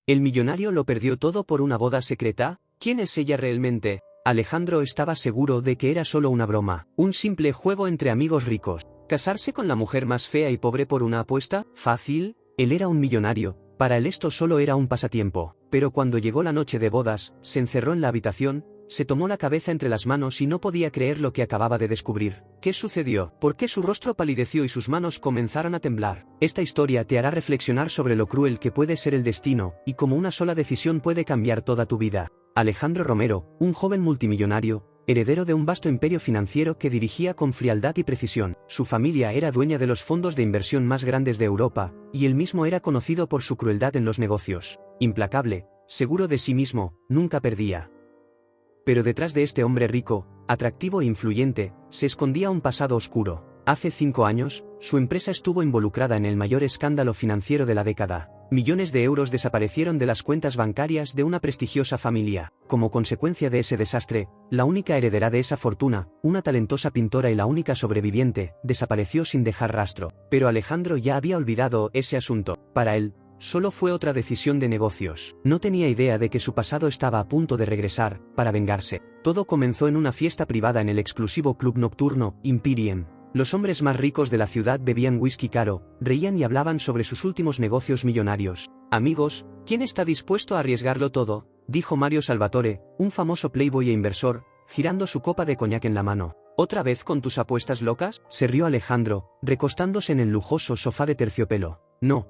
¿El millonario lo perdió todo por una boda secreta? ¿Quién es ella realmente? Alejandro estaba seguro de que era solo una broma, un simple juego entre amigos ricos. ¿Casarse con la mujer más fea y pobre por una apuesta? ¿Fácil? Él era un millonario, para él esto solo era un pasatiempo. Pero cuando llegó la noche de bodas, se encerró en la habitación, se tomó la cabeza entre las manos y no podía creer lo que acababa de descubrir. ¿Qué sucedió? ¿Por qué su rostro palideció y sus manos comenzaron a temblar? Esta historia te hará reflexionar sobre lo cruel que puede ser el destino, y cómo una sola decisión puede cambiar toda tu vida. Alejandro Romero, un joven multimillonario, heredero de un vasto imperio financiero que dirigía con frialdad y precisión. Su familia era dueña de los fondos de inversión más grandes de Europa, y él mismo era conocido por su crueldad en los negocios. Implacable, seguro de sí mismo, nunca perdía. Pero detrás de este hombre rico, atractivo e influyente, se escondía un pasado oscuro. Hace 5 años, su empresa estuvo involucrada en el mayor escándalo financiero de la década. Millones de euros desaparecieron de las cuentas bancarias de una prestigiosa familia. Como consecuencia de ese desastre, la única heredera de esa fortuna, una talentosa pintora y la única sobreviviente, desapareció sin dejar rastro. Pero Alejandro ya había olvidado ese asunto. Para él, solo fue otra decisión de negocios. No tenía idea de que su pasado estaba a punto de regresar, para vengarse. Todo comenzó en una fiesta privada en el exclusivo club nocturno, Imperium. Los hombres más ricos de la ciudad bebían whisky caro, reían y hablaban sobre sus últimos negocios millonarios. Amigos, ¿quién está dispuesto a arriesgarlo todo?, dijo Mario Salvatore, un famoso playboy e inversor, girando su copa de coñac en la mano. ¿Otra vez con tus apuestas locas?, se rió Alejandro, recostándose en el lujoso sofá de terciopelo. No,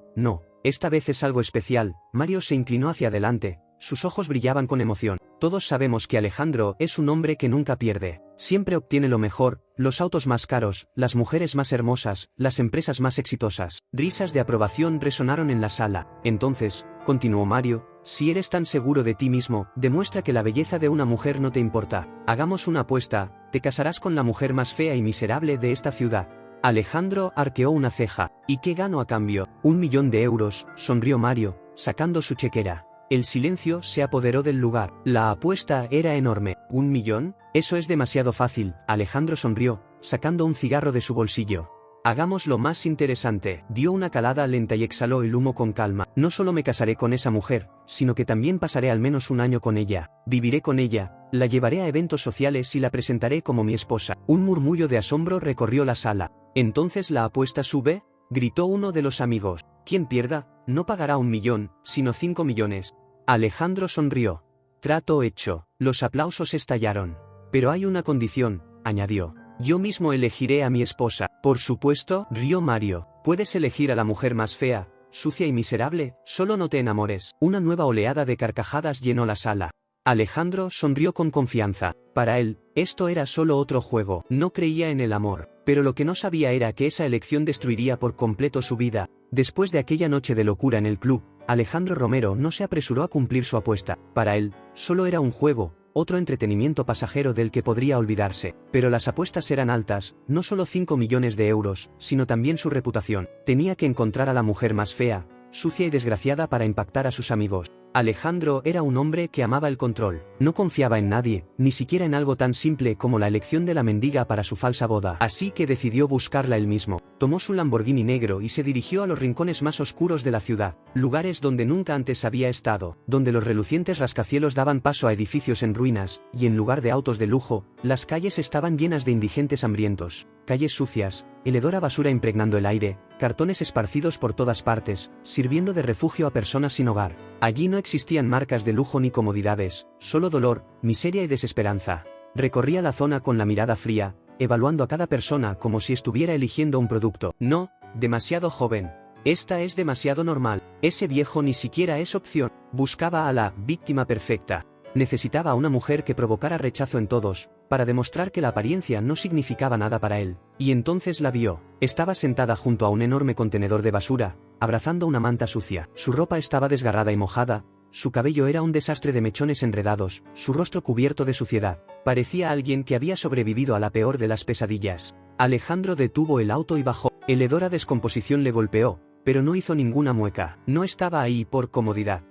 esta vez es algo especial. Mario se inclinó hacia adelante, sus ojos brillaban con emoción. Todos sabemos que Alejandro es un hombre que nunca pierde. Siempre obtiene lo mejor, los autos más caros, las mujeres más hermosas, las empresas más exitosas. Risas de aprobación resonaron en la sala. Entonces, continuó Mario, si eres tan seguro de ti mismo, demuestra que la belleza de una mujer no te importa. Hagamos una apuesta, te casarás con la mujer más fea y miserable de esta ciudad. Alejandro arqueó una ceja. ¿Y qué gano a cambio? 1 millón de euros, sonrió Mario, sacando su chequera. El silencio se apoderó del lugar. La apuesta era enorme. ¿1 millón? Eso es demasiado fácil. Alejandro sonrió, sacando un cigarro de su bolsillo. Hagámoslo más interesante. Dio una calada lenta y exhaló el humo con calma. No solo me casaré con esa mujer, sino que también pasaré al menos 1 año con ella. Viviré con ella, la llevaré a eventos sociales y la presentaré como mi esposa. Un murmullo de asombro recorrió la sala. ¿Entonces la apuesta sube?, gritó uno de los amigos. Quien pierda, no pagará 1 millón, sino 5 millones. Alejandro sonrió. Trato hecho. Los aplausos estallaron. Pero hay una condición, añadió. Yo mismo elegiré a mi esposa. Por supuesto, rió Mario. Puedes elegir a la mujer más fea, sucia y miserable, solo no te enamores. Una nueva oleada de carcajadas llenó la sala. Alejandro sonrió con confianza. Para él, esto era solo otro juego. No creía en el amor. Pero lo que no sabía era que esa elección destruiría por completo su vida. Después de aquella noche de locura en el club, Alejandro Romero no se apresuró a cumplir su apuesta. Para él, solo era un juego, otro entretenimiento pasajero del que podría olvidarse. Pero las apuestas eran altas, no solo 5 millones de euros, sino también su reputación. Tenía que encontrar a la mujer más fea, sucia y desgraciada para impactar a sus amigos. Alejandro era un hombre que amaba el control. No confiaba en nadie, ni siquiera en algo tan simple como la elección de la mendiga para su falsa boda. Así que decidió buscarla él mismo. Tomó su Lamborghini negro y se dirigió a los rincones más oscuros de la ciudad, lugares donde nunca antes había estado, donde los relucientes rascacielos daban paso a edificios en ruinas, y en lugar de autos de lujo, las calles estaban llenas de indigentes hambrientos. Calles sucias, el hedor a basura impregnando el aire, cartones esparcidos por todas partes, sirviendo de refugio a personas sin hogar. Allí no existían marcas de lujo ni comodidades, solo dolor, miseria y desesperanza. Recorría la zona con la mirada fría, evaluando a cada persona como si estuviera eligiendo un producto. No, demasiado joven. Esta es demasiado normal. Ese viejo ni siquiera es opción. Buscaba a la víctima perfecta. Necesitaba a una mujer que provocara rechazo en todos, para demostrar que la apariencia no significaba nada para él. Y entonces la vio. Estaba sentada junto a un enorme contenedor de basura, abrazando una manta sucia. Su ropa estaba desgarrada y mojada, su cabello era un desastre de mechones enredados, su rostro cubierto de suciedad. Parecía alguien que había sobrevivido a la peor de las pesadillas. Alejandro detuvo el auto y bajó. El hedor a descomposición le golpeó, pero no hizo ninguna mueca. No estaba ahí por comodidad.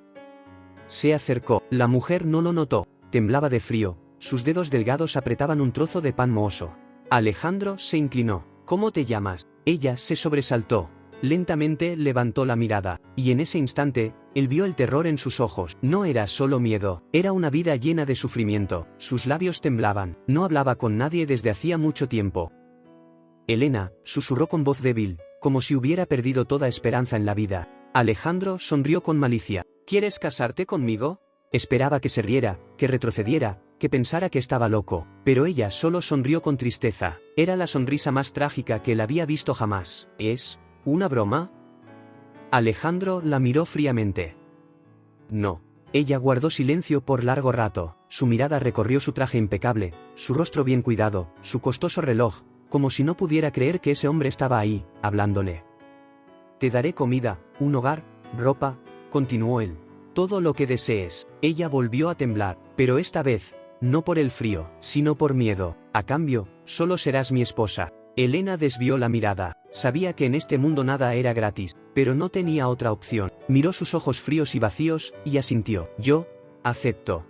Se acercó. La mujer no lo notó. Temblaba de frío, sus dedos delgados apretaban un trozo de pan mohoso. Alejandro se inclinó. ¿Cómo te llamas? Ella se sobresaltó. Lentamente levantó la mirada, y en ese instante, Él vio el terror en sus ojos. No era solo miedo, era una vida llena de sufrimiento. Sus labios temblaban. No hablaba con nadie desde hacía mucho tiempo. Elena, susurró con voz débil, como si hubiera perdido toda esperanza en la vida. Alejandro sonrió con malicia. ¿Quieres casarte conmigo? Esperaba que se riera, que retrocediera, que pensara que estaba loco, pero ella solo sonrió con tristeza. Era la sonrisa más trágica que él había visto jamás. ¿Es una broma? Alejandro la miró fríamente. No. Ella guardó silencio por largo rato. Su mirada recorrió su traje impecable, su rostro bien cuidado, su costoso reloj, como si no pudiera creer que ese hombre estaba ahí, hablándole. Te daré comida, un hogar, ropa, continuó él. Todo lo que desees. Ella volvió a temblar, pero esta vez, no por el frío, sino por miedo. A cambio, solo serás mi esposa. Elena desvió la mirada. Sabía que en este mundo nada era gratis, pero no tenía otra opción. Miró sus ojos fríos y vacíos, y asintió. Yo acepto.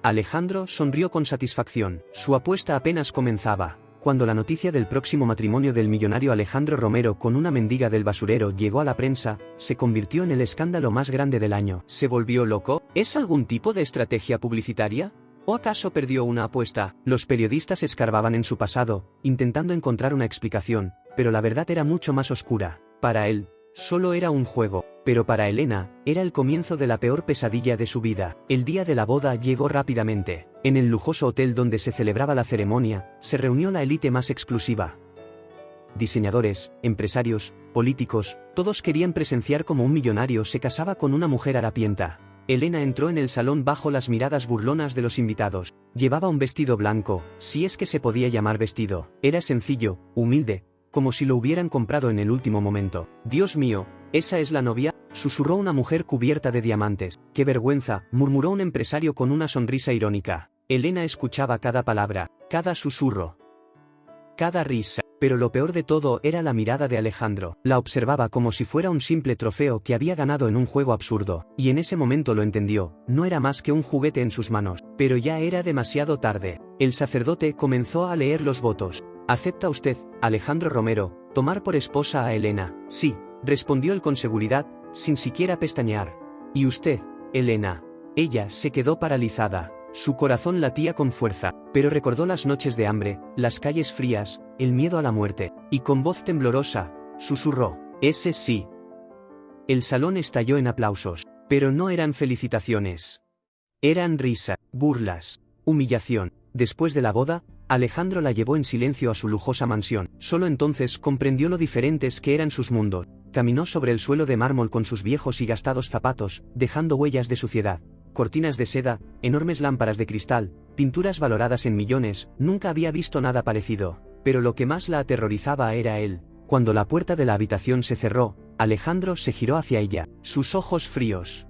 Alejandro sonrió con satisfacción. Su apuesta apenas comenzaba. Cuando la noticia del próximo matrimonio del millonario Alejandro Romero con una mendiga del basurero llegó a la prensa, se convirtió en el escándalo más grande del año. ¿Se volvió loco? ¿Es algún tipo de estrategia publicitaria? ¿O acaso perdió una apuesta? Los periodistas escarbaban en su pasado, intentando encontrar una explicación, pero la verdad era mucho más oscura. Para él, solo era un juego, pero para Elena, era el comienzo de la peor pesadilla de su vida. El día de la boda llegó rápidamente. En el lujoso hotel donde se celebraba la ceremonia, se reunió la élite más exclusiva. Diseñadores, empresarios, políticos, todos querían presenciar cómo un millonario se casaba con una mujer harapienta. Elena entró en el salón bajo las miradas burlonas de los invitados. Llevaba un vestido blanco, si es que se podía llamar vestido. Era sencillo, humilde, como si lo hubieran comprado en el último momento. Dios mío, ¿esa es la novia?, susurró una mujer cubierta de diamantes. ¡Qué vergüenza!, murmuró un empresario con una sonrisa irónica. Elena escuchaba cada palabra, cada susurro, cada risa. Pero lo peor de todo era la mirada de Alejandro. La observaba como si fuera un simple trofeo que había ganado en un juego absurdo. Y en ese momento lo entendió, no era más que un juguete en sus manos. Pero ya era demasiado tarde. El sacerdote comenzó a leer los votos. ¿Acepta usted, Alejandro Romero, tomar por esposa a Elena? Sí, respondió él con seguridad, sin siquiera pestañear. ¿Y usted, Elena? Ella se quedó paralizada. Su corazón latía con fuerza, pero recordó las noches de hambre, las calles frías, el miedo a la muerte, y con voz temblorosa, susurró: «Ese sí». El salón estalló en aplausos, pero no eran felicitaciones. Eran risa, burlas, humillación. Después de la boda, Alejandro la llevó en silencio a su lujosa mansión. Solo entonces comprendió lo diferentes que eran sus mundos. Caminó sobre el suelo de mármol con sus viejos y gastados zapatos, dejando huellas de suciedad. Cortinas de seda, enormes lámparas de cristal, pinturas valoradas en millones, nunca había visto nada parecido. Pero lo que más la aterrorizaba era él. Cuando la puerta de la habitación se cerró, Alejandro se giró hacia ella, sus ojos fríos,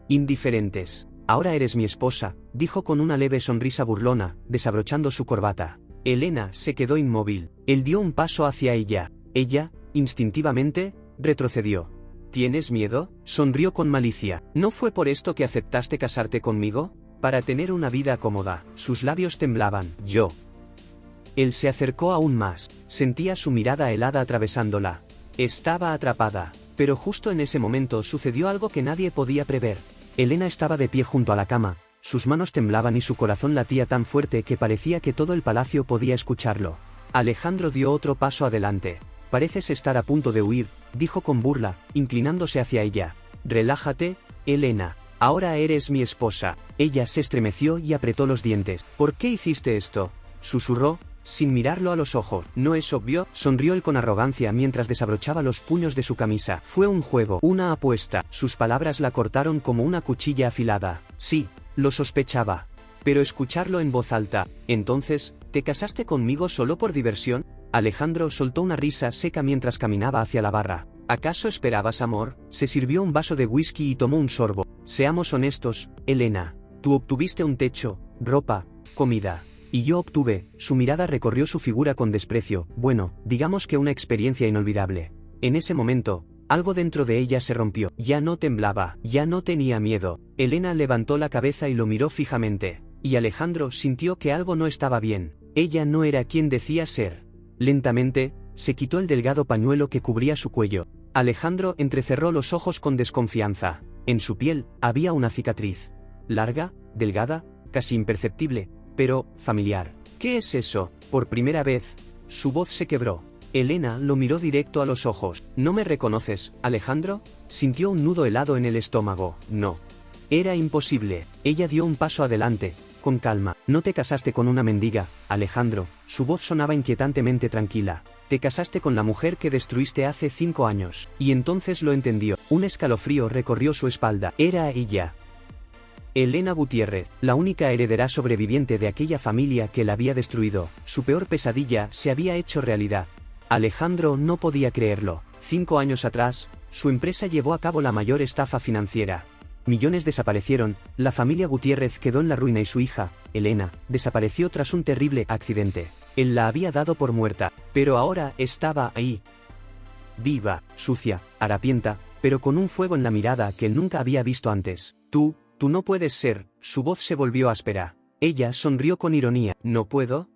indiferentes. «Ahora eres mi esposa», dijo con una leve sonrisa burlona, desabrochando su corbata. Elena se quedó inmóvil. Él dio un paso hacia ella. Ella, instintivamente, retrocedió. ¿Tienes miedo?, sonrió con malicia. ¿No fue por esto que aceptaste casarte conmigo? Para tener una vida cómoda. Sus labios temblaban. Yo. Él se acercó aún más. Sentía su mirada helada atravesándola. Estaba atrapada. Pero justo en ese momento sucedió algo que nadie podía prever. Elena estaba de pie junto a la cama. Sus manos temblaban y su corazón latía tan fuerte que parecía que todo el palacio podía escucharlo. Alejandro dio otro paso adelante. «Pareces estar a punto de huir», dijo con burla, inclinándose hacia ella. «Relájate, Elena. Ahora eres mi esposa». Ella se estremeció y apretó los dientes. «¿Por qué hiciste esto?», susurró, sin mirarlo a los ojos. «¿No es obvio?», sonrió él con arrogancia mientras desabrochaba los puños de su camisa. «Fue un juego, una apuesta». Sus palabras la cortaron como una cuchilla afilada. «Sí, lo sospechaba. Pero escucharlo en voz alta. Entonces, ¿te casaste conmigo solo por diversión?». Alejandro soltó una risa seca mientras caminaba hacia la barra. ¿Acaso esperabas amor? Se sirvió un vaso de whisky y tomó un sorbo. «Seamos honestos, Elena. Tú obtuviste un techo, ropa, comida. Y yo obtuve». Su mirada recorrió su figura con desprecio. «Bueno, digamos que una experiencia inolvidable». En ese momento, algo dentro de ella se rompió. Ya no temblaba, ya no tenía miedo. Elena levantó la cabeza y lo miró fijamente. Y Alejandro sintió que algo no estaba bien. Ella no era quien decía ser. Lentamente, se quitó el delgado pañuelo que cubría su cuello. Alejandro entrecerró los ojos con desconfianza. En su piel había una cicatriz. Larga, delgada, casi imperceptible, pero familiar. ¿Qué es eso? Por primera vez, su voz se quebró. Elena lo miró directo a los ojos. ¿No me reconoces, Alejandro? Sintió un nudo helado en el estómago. No. Era imposible. Ella dio un paso adelante, con calma. No te casaste con una mendiga, Alejandro. Su voz sonaba inquietantemente tranquila. Te casaste con la mujer que destruiste hace 5 años. Y entonces lo entendió. Un escalofrío recorrió su espalda. Era ella. Elena Gutiérrez, la única heredera sobreviviente de aquella familia que la había destruido. Su peor pesadilla se había hecho realidad. Alejandro no podía creerlo. 5 años atrás, su empresa llevó a cabo la mayor estafa financiera. Millones desaparecieron, la familia Gutiérrez quedó en la ruina y su hija, Elena, desapareció tras un terrible accidente. Él la había dado por muerta, pero ahora estaba ahí. Viva, sucia, harapienta, pero con un fuego en la mirada que él nunca había visto antes. Tú no puedes ser. Su voz se volvió áspera. Ella sonrió con ironía. ¿No puedo?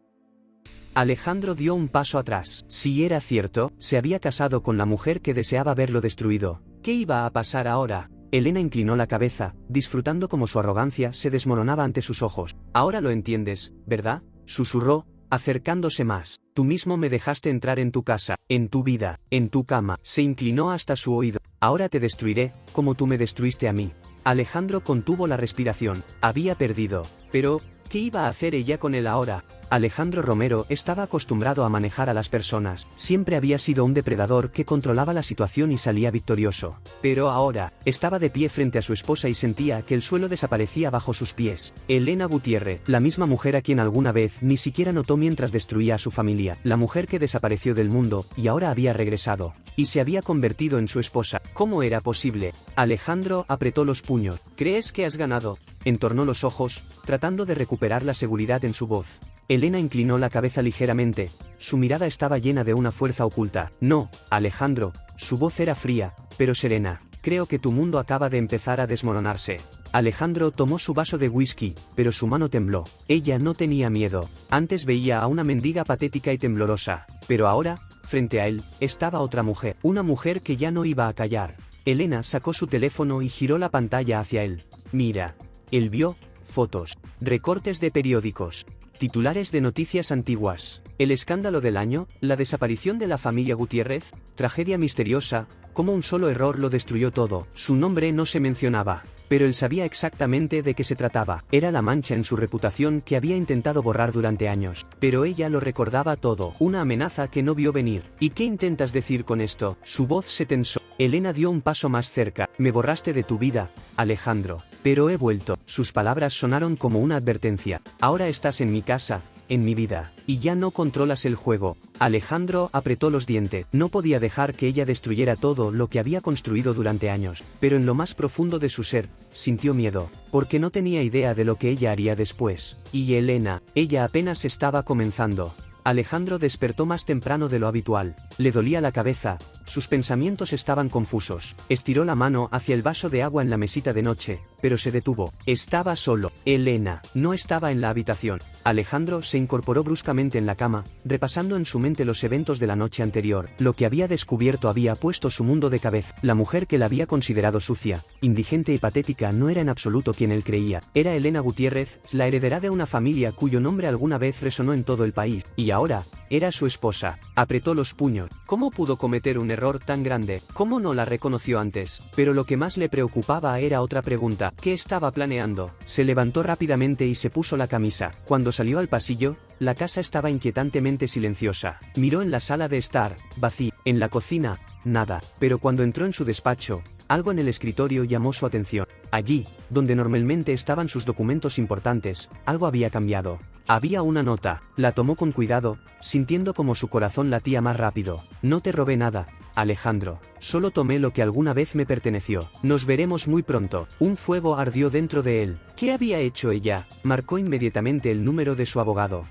Alejandro dio un paso atrás. Si era cierto, se había casado con la mujer que deseaba verlo destruido. ¿Qué iba a pasar ahora? Elena inclinó la cabeza, disfrutando como su arrogancia se desmoronaba ante sus ojos. Ahora lo entiendes, ¿verdad? Susurró, acercándose más. Tú mismo me dejaste entrar en tu casa, en tu vida, en tu cama. Se inclinó hasta su oído. Ahora te destruiré, como tú me destruiste a mí. Alejandro contuvo la respiración. Había perdido. Pero, ¿qué iba a hacer ella con él ahora? Alejandro Romero estaba acostumbrado a manejar a las personas. Siempre había sido un depredador que controlaba la situación y salía victorioso. Pero ahora, estaba de pie frente a su esposa y sentía que el suelo desaparecía bajo sus pies. Elena Gutiérrez, la misma mujer a quien alguna vez ni siquiera notó mientras destruía a su familia. La mujer que desapareció del mundo y ahora había regresado. Y se había convertido en su esposa. ¿Cómo era posible? Alejandro apretó los puños. ¿Crees que has ganado? Entornó los ojos, tratando de recuperar la seguridad en su voz. Elena inclinó la cabeza ligeramente. Su mirada estaba llena de una fuerza oculta. No, Alejandro. Su voz era fría, pero serena. Creo que tu mundo acaba de empezar a desmoronarse. Alejandro tomó su vaso de whisky, pero su mano tembló. Ella no tenía miedo. Antes veía a una mendiga patética y temblorosa. Pero ahora, frente a él, estaba otra mujer. Una mujer que ya no iba a callar. Elena sacó su teléfono y giró la pantalla hacia él. Mira. Él vio fotos, recortes de periódicos, titulares de noticias antiguas, el escándalo del año, la desaparición de la familia Gutiérrez, tragedia misteriosa, como un solo error lo destruyó todo. Su nombre no se mencionaba, pero él sabía exactamente de qué se trataba. Era la mancha en su reputación que había intentado borrar durante años, pero ella lo recordaba todo, una amenaza que no vio venir. ¿Y qué intentas decir con esto? Su voz se tensó. Elena dio un paso más cerca. Me borraste de tu vida, Alejandro. Pero he vuelto. Sus palabras sonaron como una advertencia. Ahora estás en mi casa, en mi vida, y ya no controlas el juego. Alejandro apretó los dientes. No podía dejar que ella destruyera todo lo que había construido durante años, pero en lo más profundo de su ser, sintió miedo, porque no tenía idea de lo que ella haría después. Y Elena, ella apenas estaba comenzando. Alejandro despertó más temprano de lo habitual. Le dolía la cabeza, sus pensamientos estaban confusos. Estiró la mano hacia el vaso de agua en la mesita de noche, pero se detuvo. Estaba solo. Elena no estaba en la habitación. Alejandro se incorporó bruscamente en la cama, repasando en su mente los eventos de la noche anterior. Lo que había descubierto había puesto su mundo de cabeza. La mujer que la había considerado sucia, indigente y patética no era en absoluto quien él creía. Era Elena Gutiérrez, la heredera de una familia cuyo nombre alguna vez resonó en todo el país. Y ahora, era su esposa. Apretó los puños. ¿Cómo pudo cometer un error tan grande? ¿Cómo no la reconoció antes? Pero lo que más le preocupaba era otra pregunta. ¿Qué estaba planeando? Se levantó rápidamente y se puso la camisa. Cuando salió al pasillo, la casa estaba inquietantemente silenciosa. Miró en la sala de estar, vacía. En la cocina, nada. Pero cuando entró en su despacho, algo en el escritorio llamó su atención. Allí, donde normalmente estaban sus documentos importantes, algo había cambiado. Había una nota. La tomó con cuidado, sintiendo como su corazón latía más rápido. No te robé nada, Alejandro. Solo tomé lo que alguna vez me perteneció. Nos veremos muy pronto. Un fuego ardió dentro de él. ¿Qué había hecho ella? Marcó inmediatamente el número de su abogado.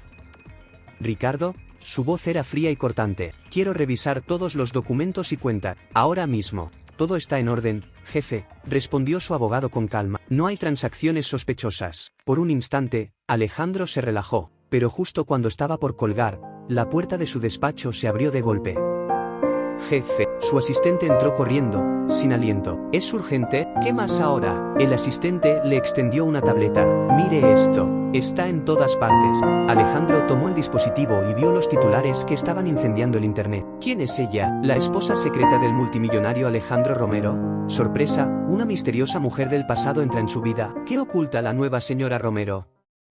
Ricardo. Su voz era fría y cortante. Quiero revisar todos los documentos y cuentas. Ahora mismo. Todo está en orden, jefe, respondió su abogado con calma. No hay transacciones sospechosas. Por un instante, Alejandro se relajó, pero justo cuando estaba por colgar, la puerta de su despacho se abrió de golpe. jefe. Su asistente entró corriendo, sin aliento. ¿Es urgente? ¿Qué más ahora? El asistente le extendió una tableta. Mire esto. Está en todas partes. Alejandro tomó el dispositivo y vio los titulares que estaban incendiando el internet. ¿Quién es ella? ¿La esposa secreta del multimillonario Alejandro Romero? Sorpresa, una misteriosa mujer del pasado entra en su vida. ¿Qué oculta la nueva señora Romero?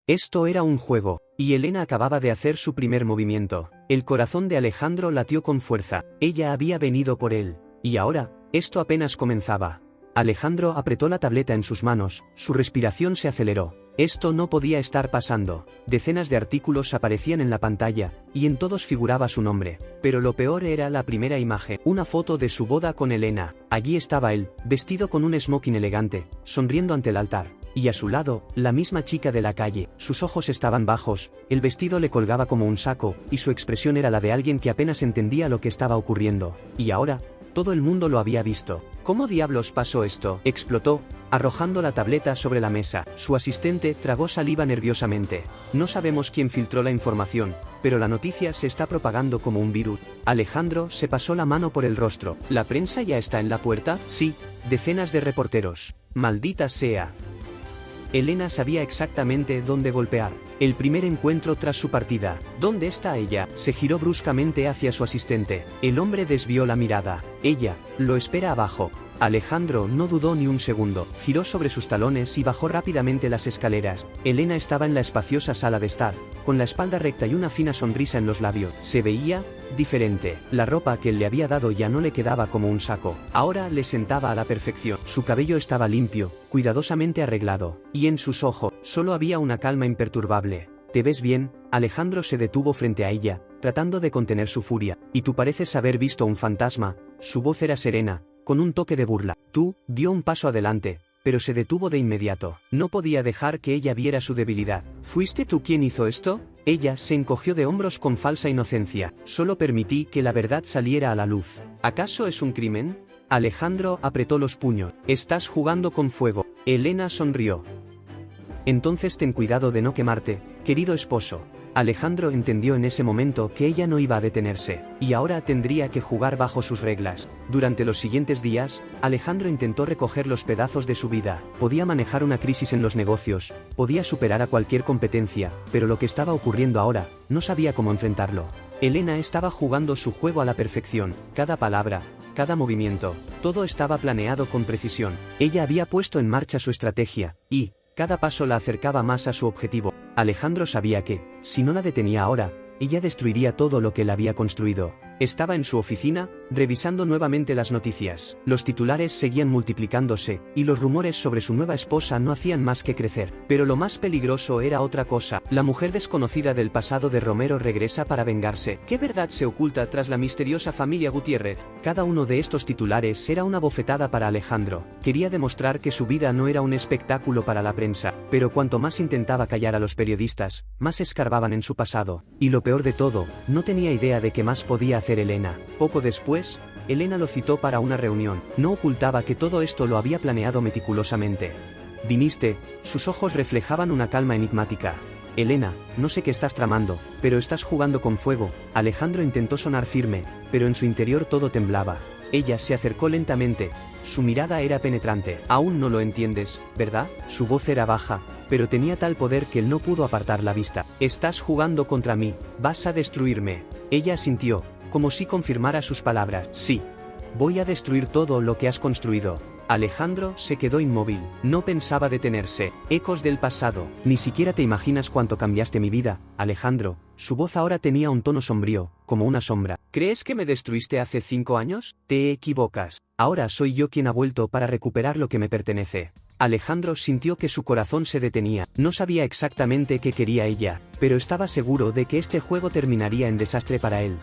Esto era un juego, y Elena acababa de hacer su primer movimiento. El corazón de Alejandro latió con fuerza. Ella había venido por él. Y ahora, esto apenas comenzaba. Alejandro apretó la tableta en sus manos, su respiración se aceleró. Esto no podía estar pasando. Decenas de artículos aparecían en la pantalla, y en todos figuraba su nombre. Pero lo peor era la primera imagen, una foto de su boda con Elena. Allí estaba él, vestido con un smoking elegante, sonriendo ante el altar. Y a su lado, la misma chica de la calle. Sus ojos estaban bajos, el vestido le colgaba como un saco, y su expresión era la de alguien que apenas entendía lo que estaba ocurriendo. Y ahora, todo el mundo lo había visto. ¿Cómo diablos pasó esto? Explotó, arrojando la tableta sobre la mesa. Su asistente tragó saliva nerviosamente. No sabemos quién filtró la información, pero la noticia se está propagando como un virus. Alejandro se pasó la mano por el rostro. ¿La prensa ya está en la puerta? Sí, decenas de reporteros. Maldita sea. Elena sabía exactamente dónde golpear. El primer encuentro tras su partida. ¿Dónde está ella? Se giró bruscamente hacia su asistente. El hombre desvió la mirada. Ella, lo espera abajo. Alejandro no dudó ni un segundo, giró sobre sus talones y bajó rápidamente las escaleras. Elena estaba en la espaciosa sala de estar, con la espalda recta y una fina sonrisa en los labios. Se veía diferente. La ropa que él le había dado ya no le quedaba como un saco. Ahora le sentaba a la perfección. Su cabello estaba limpio, cuidadosamente arreglado, y en sus ojos solo había una calma imperturbable. ¿Te ves bien? Alejandro se detuvo frente a ella, tratando de contener su furia. Y tú pareces haber visto un fantasma. Su voz era serena, con un toque de burla. Tú, dio un paso adelante, pero se detuvo de inmediato. No podía dejar que ella viera su debilidad. ¿Fuiste tú quien hizo esto? Ella se encogió de hombros con falsa inocencia. Solo permití que la verdad saliera a la luz. ¿Acaso es un crimen? Alejandro apretó los puños. Estás jugando con fuego. Elena sonrió. Entonces ten cuidado de no quemarte, querido esposo. Alejandro entendió en ese momento que ella no iba a detenerse, y ahora tendría que jugar bajo sus reglas. Durante los siguientes días, Alejandro intentó recoger los pedazos de su vida. Podía manejar una crisis en los negocios, podía superar a cualquier competencia, pero lo que estaba ocurriendo ahora, no sabía cómo enfrentarlo. Elena estaba jugando su juego a la perfección, cada palabra, cada movimiento, todo estaba planeado con precisión. Ella había puesto en marcha su estrategia, y cada paso la acercaba más a su objetivo. Alejandro sabía que, si no la detenía ahora, ella destruiría todo lo que él había construido. Estaba en su oficina, revisando nuevamente las noticias. Los titulares seguían multiplicándose, y los rumores sobre su nueva esposa no hacían más que crecer. Pero lo más peligroso era otra cosa. La mujer desconocida del pasado de Romero regresa para vengarse. ¿Qué verdad se oculta tras la misteriosa familia Gutiérrez? Cada uno de estos titulares era una bofetada para Alejandro. Quería demostrar que su vida no era un espectáculo para la prensa. Pero cuanto más intentaba callar a los periodistas, más escarbaban en su pasado. Y lo peor de todo, no tenía idea de qué más podía hacer Elena. Poco después, Elena lo citó para una reunión. No ocultaba que todo esto lo había planeado meticulosamente. Viniste, sus ojos reflejaban una calma enigmática. Elena, no sé qué estás tramando, pero estás jugando con fuego. Alejandro intentó sonar firme, pero en su interior todo temblaba. Ella se acercó lentamente, su mirada era penetrante. Aún no lo entiendes, ¿verdad? Su voz era baja, pero tenía tal poder que él no pudo apartar la vista. Estás jugando contra mí, vas a destruirme. Ella asintió, como si confirmara sus palabras. Sí, voy a destruir todo lo que has construido. Alejandro se quedó inmóvil, no pensaba detenerse. Ecos del pasado. Ni siquiera te imaginas cuánto cambiaste mi vida, Alejandro. Su voz ahora tenía un tono sombrío, como una sombra. ¿Crees que me destruiste hace 5 años? Te equivocas. Ahora soy yo quien ha vuelto para recuperar lo que me pertenece. Alejandro sintió que su corazón se detenía. No sabía exactamente qué quería ella, pero estaba seguro de que este juego terminaría en desastre para él.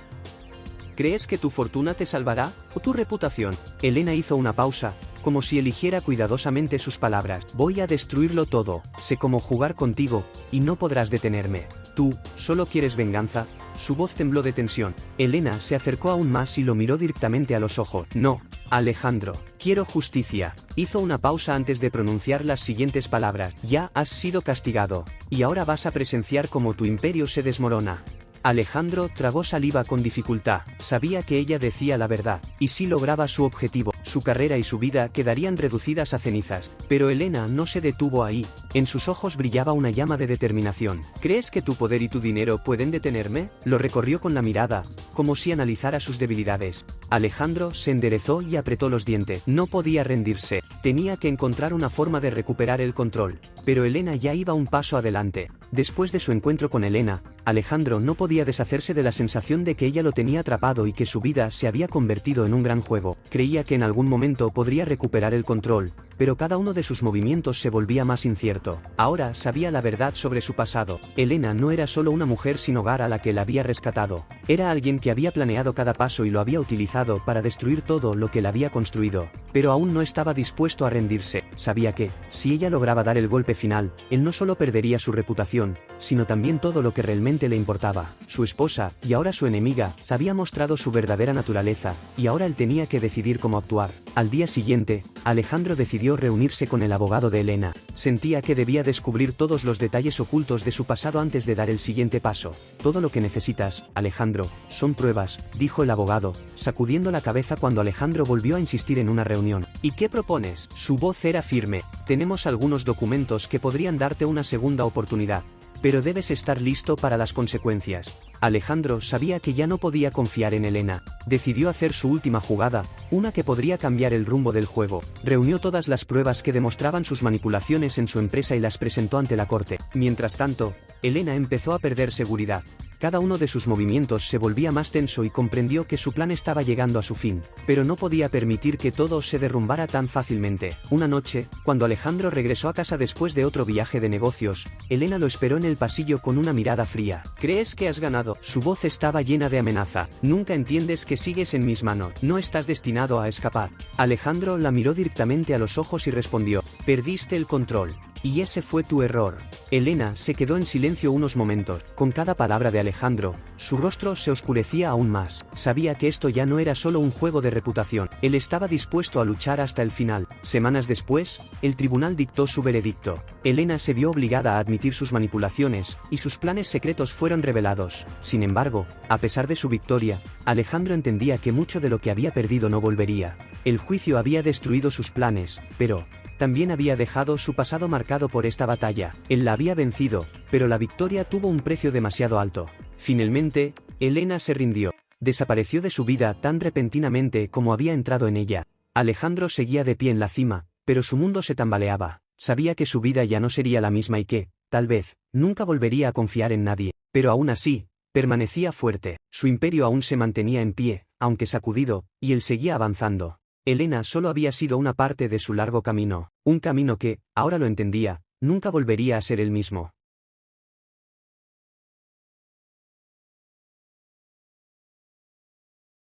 ¿Crees que tu fortuna te salvará, o tu reputación? Elena hizo una pausa, como si eligiera cuidadosamente sus palabras. Voy a destruirlo todo, sé cómo jugar contigo, y no podrás detenerme. Tú, solo quieres venganza. Su voz tembló de tensión. Elena se acercó aún más y lo miró directamente a los ojos. No, Alejandro, quiero justicia. Hizo una pausa antes de pronunciar las siguientes palabras. Ya has sido castigado, y ahora vas a presenciar cómo tu imperio se desmorona. Alejandro tragó saliva con dificultad. Sabía que ella decía la verdad, y si lograba su objetivo, su carrera y su vida quedarían reducidas a cenizas. Pero Elena no se detuvo ahí. En sus ojos brillaba una llama de determinación. ¿Crees que tu poder y tu dinero pueden detenerme? Lo recorrió con la mirada, como si analizara sus debilidades. Alejandro se enderezó y apretó los dientes. No podía rendirse. Tenía que encontrar una forma de recuperar el control. Pero Elena ya iba un paso adelante. Después de su encuentro con Elena, Alejandro no podía deshacerse de la sensación de que ella lo tenía atrapado y que su vida se había convertido en un gran juego. Creía que en algún momento podría recuperar el control, pero cada uno de sus movimientos se volvía más incierto. Ahora sabía la verdad sobre su pasado. Elena no era solo una mujer sin hogar a la que él había rescatado. Era alguien que había planeado cada paso y lo había utilizado para destruir todo lo que él había construido. Pero aún no estaba dispuesto a rendirse. Sabía que, si ella lograba dar el golpe final, él no solo perdería su reputación, sino también todo lo que realmente le importaba. Su esposa, y ahora su enemiga, había mostrado su verdadera naturaleza, y ahora él tenía que decidir cómo actuar. Al día siguiente, Alejandro decidió reunirse con el abogado de Elena. Sentía que debía descubrir todos los detalles ocultos de su pasado antes de dar el siguiente paso. Todo lo que necesitas, Alejandro, son pruebas, dijo el abogado, sacudiendo la cabeza cuando Alejandro volvió a insistir en una reunión. ¿Y qué propones? Su voz era firme. Tenemos algunos documentos que podrían darte una segunda oportunidad. Pero debes estar listo para las consecuencias. Alejandro sabía que ya no podía confiar en Elena. Decidió hacer su última jugada, una que podría cambiar el rumbo del juego. Reunió todas las pruebas que demostraban sus manipulaciones en su empresa y las presentó ante la corte. Mientras tanto, Elena empezó a perder seguridad. Cada uno de sus movimientos se volvía más tenso y comprendió que su plan estaba llegando a su fin. Pero no podía permitir que todo se derrumbara tan fácilmente. Una noche, cuando Alejandro regresó a casa después de otro viaje de negocios, Elena lo esperó en el pasillo con una mirada fría. ¿Crees que has ganado? Su voz estaba llena de amenaza. Nunca entiendes que sigues en mis manos. No estás destinado a escapar. Alejandro la miró directamente a los ojos y respondió: perdiste el control. Y ese fue tu error. Elena se quedó en silencio unos momentos. Con cada palabra de Alejandro, su rostro se oscurecía aún más. Sabía que esto ya no era solo un juego de reputación. Él estaba dispuesto a luchar hasta el final. Semanas después, el tribunal dictó su veredicto. Elena se vio obligada a admitir sus manipulaciones, y sus planes secretos fueron revelados. Sin embargo, a pesar de su victoria, Alejandro entendía que mucho de lo que había perdido no volvería. El juicio había destruido sus planes, pero también había dejado su pasado marcado por esta batalla. Él la había vencido, pero la victoria tuvo un precio demasiado alto. Finalmente, Elena se rindió. Desapareció de su vida tan repentinamente como había entrado en ella. Alejandro seguía de pie en la cima, pero su mundo se tambaleaba. Sabía que su vida ya no sería la misma y que, tal vez, nunca volvería a confiar en nadie. Pero aún así, permanecía fuerte. Su imperio aún se mantenía en pie, aunque sacudido, y él seguía avanzando. Elena solo había sido una parte de su largo camino, un camino que, ahora lo entendía, nunca volvería a ser el mismo.